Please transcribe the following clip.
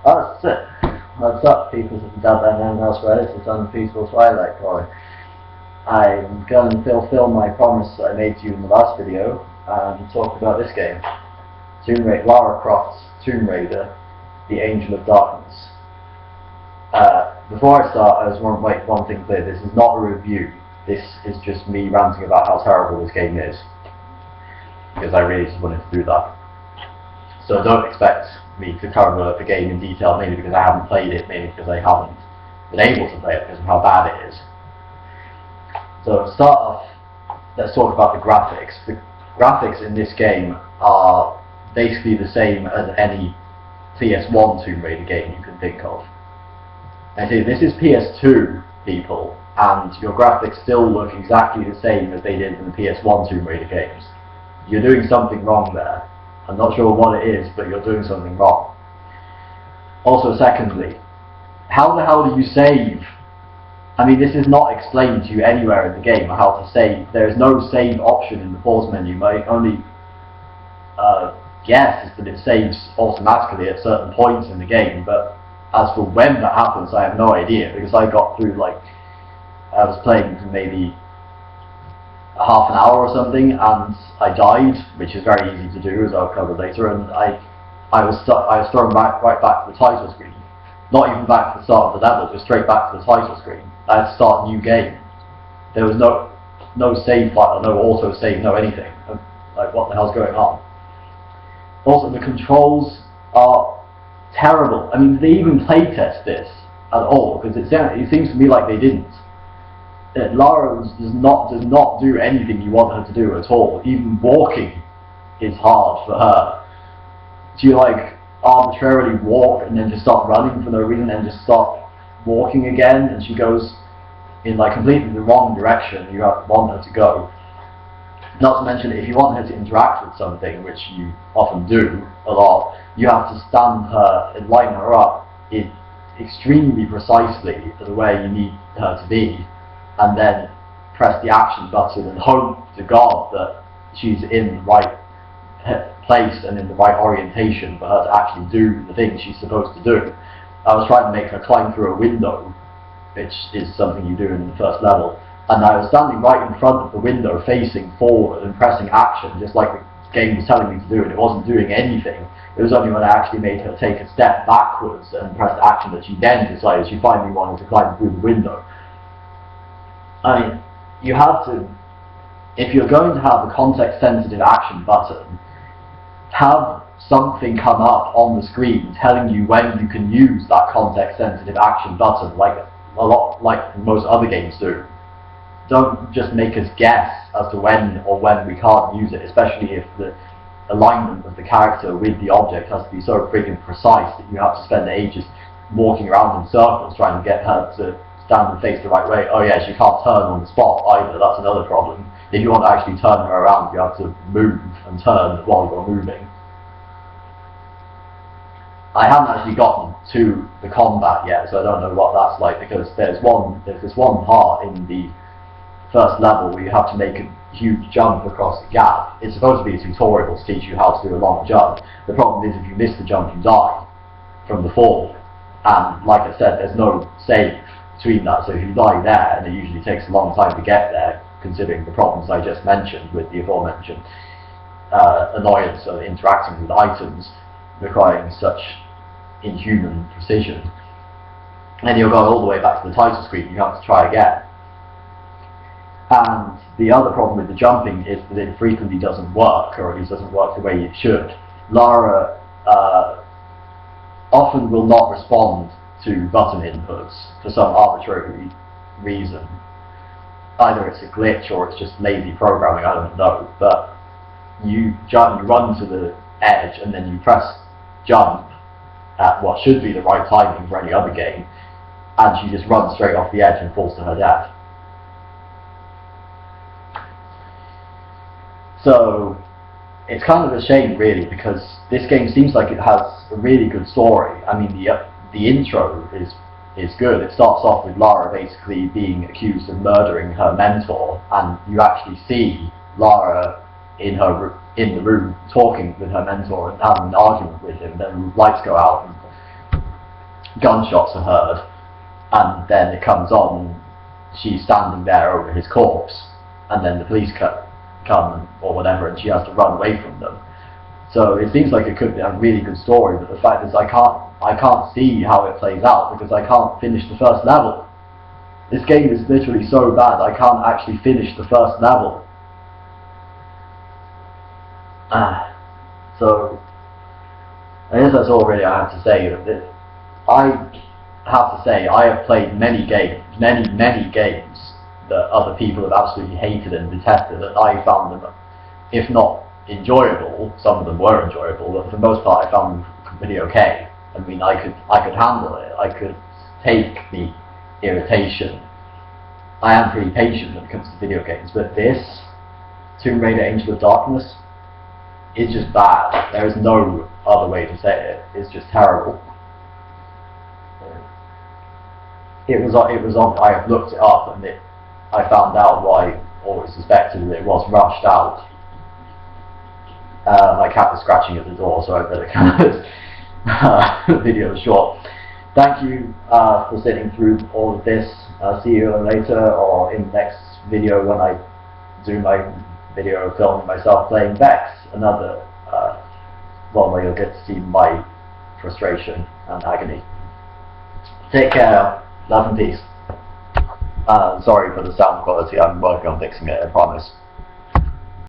Oh, that's it. What's up, people of the Dub and anyone else Reddit? It's Unpeaceful Twilight Boy. I'm going to fulfill my promise that I made to you in the last video and talk about this game. Lara Croft's Tomb Raider, The Angel of Darkness. Before I start, I just want to make one thing clear. This is not a review. This is just me ranting about how terrible this game is. Because I really just wanted to do that. So don't expect me to cover the game in detail, mainly because I haven't played it, mainly because I haven't been able to play it because of how bad it is. So to start off, let's talk about the graphics. The graphics in this game are basically the same as any PS1 Tomb Raider game you can think of. I say this is PS2, people, and your graphics still look exactly the same as they did in the PS1 Tomb Raider games. You're doing something wrong there. I'm not sure what it is, but you're doing something wrong. Also, secondly, how the hell do you save? I mean, this is not explained to you anywhere in the game how to save. There is no save option in the pause menu. My only guess is that it saves automatically at certain points in the game, but as for when that happens, I have no idea, because I got through, like, I was playing for maybe half an hour or something, and I died, which is very easy to do, as I'll cover later, and I was thrown right back to the title screen. Not even back to the start of the level, just straight back to the title screen. I had to start a new game. There was no save file, no auto save, no anything. Like, what the hell's going on? Also, the controls are terrible. I mean, did they even playtest this at all? Because it seems to me like they didn't. Lara does not do anything you want her to do at all. Even walking is hard for her. She like arbitrarily walk and then just start running for no reason and just start walking again, and she goes in like completely the wrong direction you want her to go. Not to mention, if you want her to interact with something, which you often do a lot, you have to stand her and line her up extremely precisely the way you need her to be, and then press the action button and hope to God that she's in the right place and in the right orientation for her to actually do the thing she's supposed to do. I was trying to make her climb through a window, which is something you do in the first level, and I was standing right in front of the window facing forward and pressing action just like the game was telling me to do, and it wasn't doing anything. It was only when I actually made her take a step backwards and pressed action that she then decided she finally wanted to climb through the window. I mean, you have to, if you're going to have a context-sensitive action button, have something come up on the screen telling you when you can use that context-sensitive action button, like a lot like most other games do. Don't just make us guess as to when or when we can't use it, especially if the alignment of the character with the object has to be so freaking precise that you have to spend ages walking around in circles trying to get her to stand and face the right way. Oh yes, you can't turn on the spot either, that's another problem. If you want to actually turn her around, you have to move and turn while you're moving. I haven't actually gotten to the combat yet, so I don't know what that's like, because there's this one part in the first level where you have to make a huge jump across the gap. It's supposed to be a tutorial to teach you how to do a long jump. The problem is if you miss the jump, you die from the fall. And like I said, there's no save between that, so if you die there, and it usually takes a long time to get there, considering the problems I just mentioned with the aforementioned annoyance of interacting with items requiring such inhuman precision, and you're going all the way back to the title screen, you have to try again. And the other problem with the jumping is that it frequently doesn't work, or at least doesn't work the way it should. Lara often will not respond to button inputs for some arbitrary reason. Either it's a glitch or it's just lazy programming, I don't know, but you run to the edge and then you press jump at what should be the right timing for any other game, and she just runs straight off the edge and falls to her death. So it's kind of a shame, really, because this game seems like it has a really good story. I mean, the intro is good. It starts off with Lara basically being accused of murdering her mentor, and you actually see Lara in the room talking with her mentor and having an argument with him. Then lights go out, and gunshots are heard, and then it comes on, she's standing there over his corpse, and then the police come or whatever, and she has to run away from them. So it seems like it could be a really good story, but the fact is I can't see how it plays out because I can't finish the first level. This game is literally so bad I can't actually finish the first level. So I guess that's all really I have to say. I have to say I have played many games that other people have absolutely hated and detested, and I found them, if not enjoyable, some of them were enjoyable, but for the most part I found them pretty okay. I mean, I could handle it. I could take the irritation. I am pretty patient when it comes to video games, but this, Tomb Raider Angel of Darkness, is just bad. There is no other way to say it. It's just terrible. It was on. I looked it up, and I found out why, or suspected that it was rushed out. My cat is scratching at the door, so I better cut the video short. Thank you for sitting through all of this. I'll see you later, or in the next video when I do my video of filming myself playing Vex, another one where you'll get to see my frustration and agony. Take care, love and peace. Sorry for the sound quality, I'm working on fixing it, I promise.